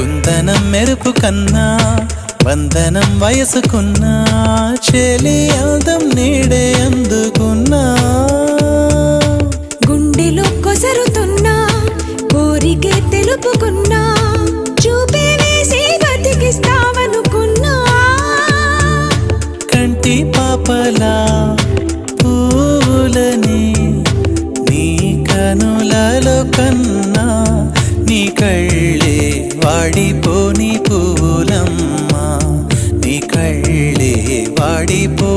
కుందనం మెరుపు కన్నా వందనం వయసుకున్నా చెలి అందం నీడే అందుకున్నా గుండెలో కొసరుతున్నా కోరికే తెలుపుకున్నా చూపే వేసి బతికిస్తావనుకున్నా కంటి పాపలా పూలని నీ కనులలో కన్నా నీ కళ్ళే వాడిపోని పూలమ్మా నీ కళ్ళే వాడిపో